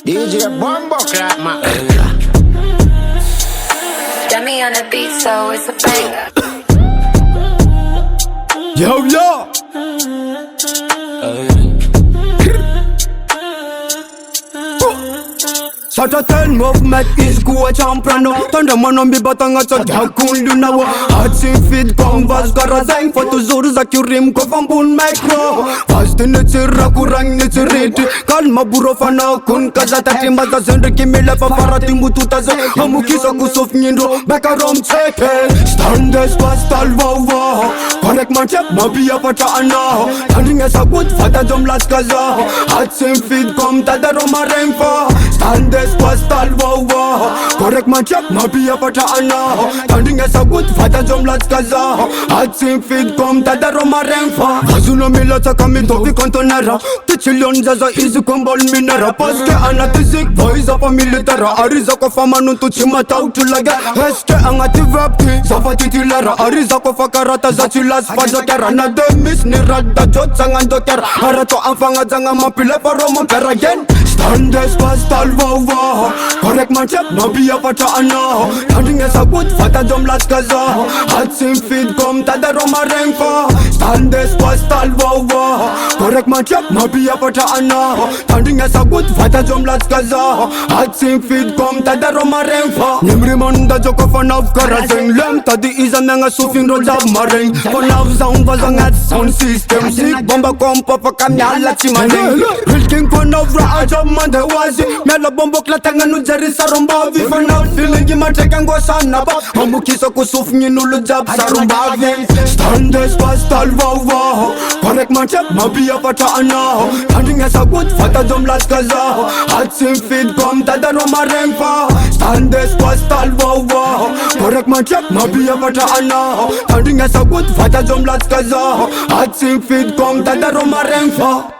DJ Bumbo Clap, man. Got me on the beat, so it's a banger. Yo, yo. Certain movement is go champion. Tanda manombi batanga cha dakun lunawa. Hatsi fit converse garazang foto zuru za kurim ko fambun micro. Fast in the chira kurang ni chiriti. Kalma buro fana kun kaza tatimba za zendre kimile pa farati mututa za. Hamukisa kusof nyindo bakarom cheke. Standes pastal wawa. Correct man chep mabia pata ana. Standing as a good fata jom las kaza. Hatsi fit kom tada roma remfa. Standes pastal wawa. Correct man chep mabia pata ana. Standing as a good fata jom las kaza. Hatsi fit kom tada roma remfa. Azuna mila taka mi topi kontonera. Tichilion zaza izi kombol minera. Paske ana tizik boys apa militera. Ariza ko fama nuntu chima tau tulaga. Eske angati vapti zafa titilara. Ariza ko fakarata za chilas fajokera. Na demis ni rada jot sangan dokera. Harato afanga zanga mapile paromo pera again. Standes pastal wawa. Correct man chep mabia pata ana. Standing as a good fata jom las kaza. Hatsim feed kom tada roma remfa. Standes pastal wawa. Correct man chep mabia pata ana. Standing as a good fata jom las kaza. Hatsim feed kom tada roma remfa. Nimri man da joko fanav karazeng. Lem tadi iza menga sufin rolab mareng. Fanav zang vazangat sound system. Sik bomba kompa pa kamyala chimaneng. Wilking fanav ra ajab mande wazi. Mela bombo klatanga nujeri sarumbavi. Fanav feeling imateka ngosana ba. Hamukisa kusuf nyinulu jab sarumbavi. Standes pastal wawa. Correct man chep mabia pata ana. Standing as a good fata jom las kaza. Hatsim feed kom tada roma remfa. Standes pastal wawa. Correct man chep mabia pata ana. Standing as a good fata jom las kaza. Hatsim feed kom tada roma remfa.